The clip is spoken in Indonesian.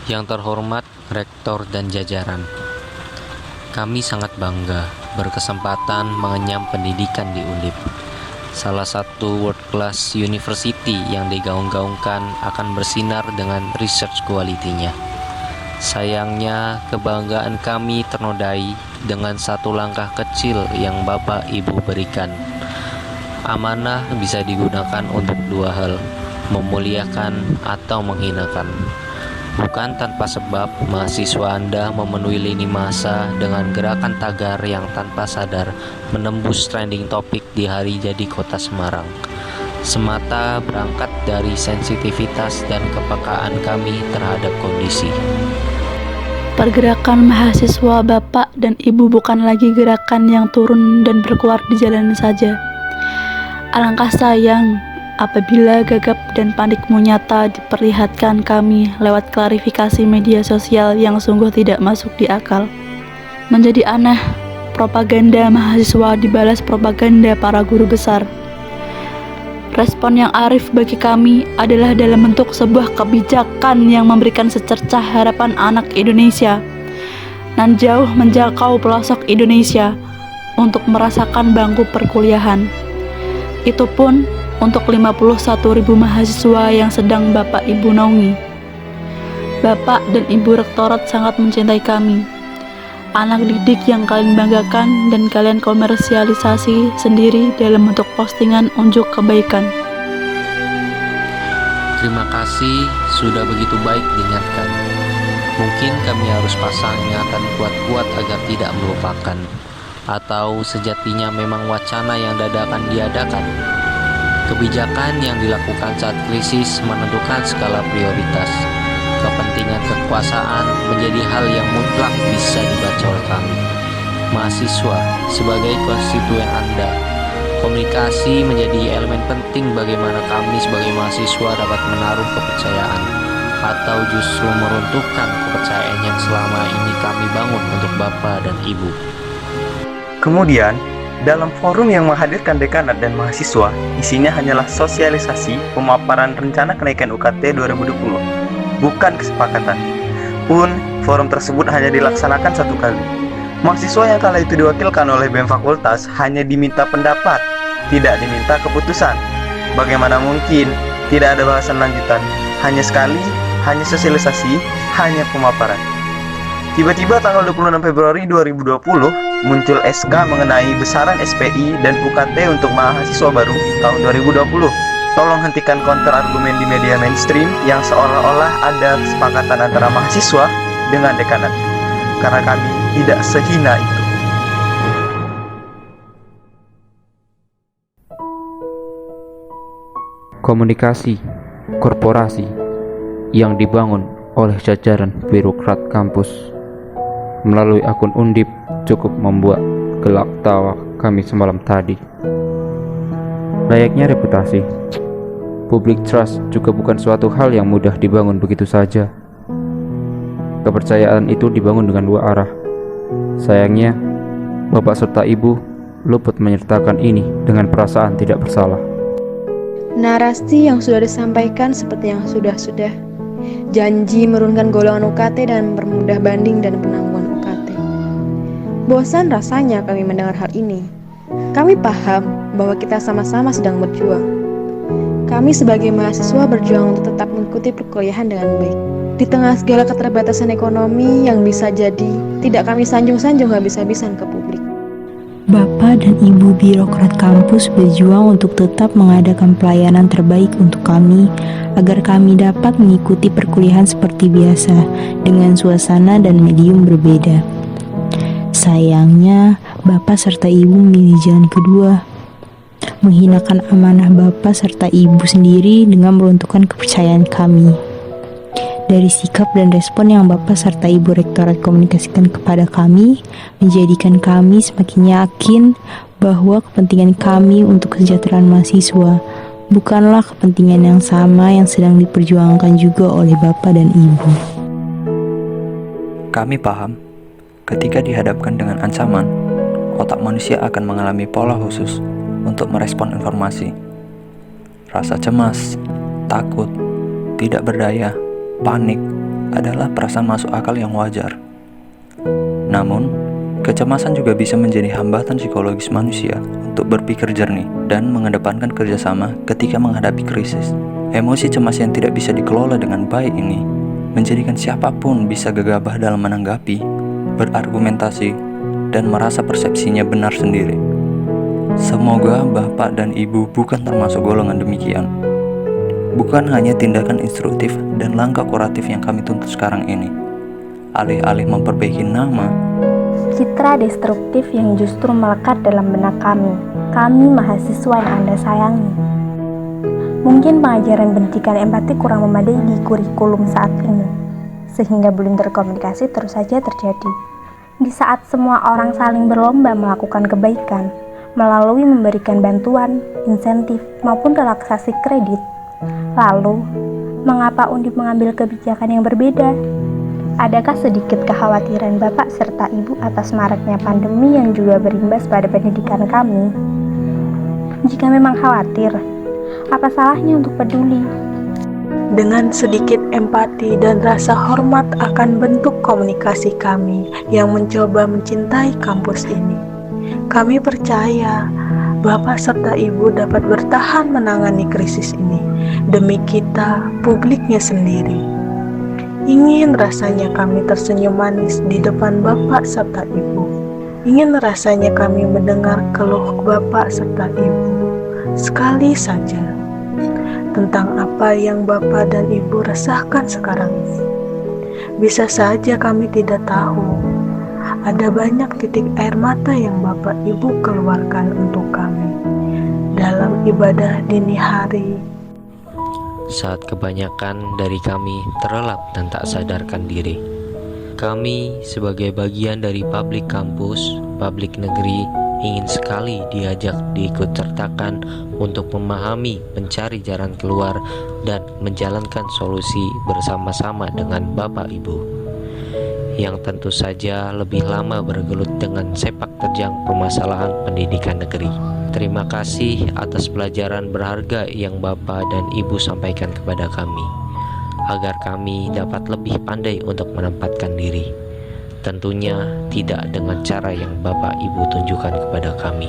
Yang terhormat Rektor dan jajaran, kami sangat bangga berkesempatan mengenyam pendidikan di Undip, salah satu world class university yang digaung-gaungkan akan bersinar dengan research quality-nya. Sayangnya, kebanggaan kami ternodai dengan satu langkah kecil yang Bapak Ibu berikan. Amanah bisa digunakan untuk dua hal, memuliakan atau menghinakan. Bukan tanpa sebab, mahasiswa Anda memenuhi lini masa dengan gerakan tagar yang tanpa sadar menembus trending topik di hari jadi Kota Semarang. Semata berangkat dari sensitivitas dan kepekaan kami terhadap kondisi. Pergerakan mahasiswa Bapak dan Ibu bukan lagi gerakan yang turun dan berkeluar di jalan saja. Alangkah sayang apabila gagap dan panikmu nyata diperlihatkan kami lewat klarifikasi media sosial yang sungguh tidak masuk di akal. Menjadi aneh, propaganda mahasiswa dibalas propaganda para guru besar. Respon yang arif bagi kami adalah dalam bentuk sebuah kebijakan yang memberikan secercah harapan anak Indonesia nan jauh menjangkau pelosok Indonesia untuk merasakan bangku perkuliahan. Itu pun untuk 51.000 mahasiswa yang sedang Bapak Ibu naungi. Bapak dan Ibu Rektorat sangat mencintai kami, anak didik yang kalian banggakan dan kalian komersialisasi sendiri dalam bentuk postingan unjuk kebaikan. Terima kasih sudah begitu baik diingatkan. Mungkin kami harus pasang ingatan kuat-kuat agar tidak melupakan, atau sejatinya memang wacana yang dadakan diadakan. Kebijakan yang dilakukan saat krisis menentukan skala prioritas. Kepentingan kekuasaan menjadi hal yang mutlak bisa dibaca oleh kami, mahasiswa, sebagai konstituen Anda. Komunikasi menjadi elemen penting bagaimana kami sebagai mahasiswa dapat menaruh kepercayaan, atau justru meruntuhkan kepercayaan yang selama ini kami bangun untuk Bapak dan Ibu. Kemudian, dalam forum yang menghadirkan dekanat dan mahasiswa, isinya hanyalah sosialisasi pemaparan rencana kenaikan UKT 2020, bukan kesepakatan. Pun, forum tersebut hanya dilaksanakan satu kali. Mahasiswa yang kala itu diwakilkan oleh BEM Fakultas hanya diminta pendapat, tidak diminta keputusan. Bagaimana mungkin tidak ada bahasan lanjutan? Hanya sekali, hanya sosialisasi, hanya pemaparan. Tiba-tiba tanggal 26 Februari 2020 muncul SK mengenai besaran SPI dan UKT untuk mahasiswa baru tahun 2020. Tolong hentikan counter argumen di media mainstream yang seolah-olah ada kesepakatan antara mahasiswa dengan dekanat, karena kami tidak sehina itu. Komunikasi korporasi yang dibangun oleh jajaran birokrat kampus melalui akun Undip cukup membuat gelak tawa kami semalam tadi. Layaknya reputasi, public trust juga bukan suatu hal yang mudah dibangun begitu saja. Kepercayaan itu dibangun dengan dua arah. Sayangnya, Bapak serta Ibu luput menyertakan ini dengan perasaan tidak bersalah. Narasi yang sudah disampaikan seperti yang sudah-sudah. Janji menurunkan golongan UKT dan mempermudah banding dan penangguhan UKT. Bosan rasanya kami mendengar hal ini. Kami paham bahwa kita sama-sama sedang berjuang. Kami sebagai mahasiswa berjuang untuk tetap mengikuti perkuliahan dengan baik. Di tengah segala keterbatasan ekonomi yang bisa jadi tidak kami sanjung-sanjung habis-habisan ke publik. Bapak dan Ibu birokrat kampus berjuang untuk tetap mengadakan pelayanan terbaik untuk kami agar kami dapat mengikuti perkuliahan seperti biasa dengan suasana dan medium berbeda. Sayangnya, Bapak serta Ibu memilih jalan kedua, menghinakan amanah Bapak serta Ibu sendiri dengan meruntuhkan kepercayaan kami. Dari sikap dan respon yang Bapak serta Ibu Rektorat komunikasikan kepada kami, menjadikan kami semakin yakin bahwa kepentingan kami untuk kesejahteraan mahasiswa bukanlah kepentingan yang sama yang sedang diperjuangkan juga oleh Bapak dan Ibu. Kami paham, ketika dihadapkan dengan ancaman, otak manusia akan mengalami pola khusus untuk merespon informasi. Rasa cemas, takut, tidak berdaya, panik, adalah perasaan masuk akal yang wajar. Namun, kecemasan juga bisa menjadi hambatan psikologis manusia untuk berpikir jernih dan mengedepankan kerjasama ketika menghadapi krisis. Emosi cemas yang tidak bisa dikelola dengan baik ini menjadikan siapapun bisa gegabah dalam menanggapi, berargumentasi, dan merasa persepsinya benar sendiri. Semoga Bapak dan Ibu bukan termasuk golongan demikian. Bukan hanya tindakan instruktif dan langkah kuratif yang kami tuntut sekarang ini. Alih-alih memperbaiki nama, citra destruktif yang justru melekat dalam benak kami mahasiswa yang Anda sayangi. Mungkin pengajaran pendidikan empati kurang memadai di kurikulum saat ini, sehingga belum terkomunikasi terus saja terjadi. Di saat semua orang saling berlomba melakukan kebaikan, melalui memberikan bantuan, insentif, maupun relaksasi kredit, lalu, mengapa Undip mengambil kebijakan yang berbeda? Adakah sedikit kekhawatiran Bapak serta Ibu atas maraknya pandemi yang juga berimbas pada pendidikan kami? Jika memang khawatir, apa salahnya untuk peduli? Dengan sedikit empati dan rasa hormat akan bentuk komunikasi kami yang mencoba mencintai kampus ini, kami percaya Bapak serta Ibu dapat bertahan menangani krisis ini demi kita, publiknya sendiri. Ingin rasanya kami tersenyum manis di depan Bapak serta Ibu. Ingin rasanya kami mendengar keluh Bapak serta Ibu sekali saja tentang apa yang Bapak dan Ibu rasakan sekarang ini. Bisa saja kami tidak tahu. Ada banyak titik air mata yang Bapak Ibu keluarkan untuk kami dalam ibadah dini hari. Saat kebanyakan dari kami terlelap dan tak sadarkan diri. Kami sebagai bagian dari publik kampus, publik negeri, ingin sekali diajak diikutsertakan untuk memahami, mencari jalan keluar, dan menjalankan solusi bersama-sama dengan Bapak Ibu yang tentu saja lebih lama bergelut dengan sepak terjang permasalahan pendidikan negeri. Terima kasih atas pelajaran berharga yang Bapak dan Ibu sampaikan kepada kami, agar kami dapat lebih pandai untuk menempatkan diri. Tentunya tidak dengan cara yang Bapak Ibu tunjukkan kepada kami.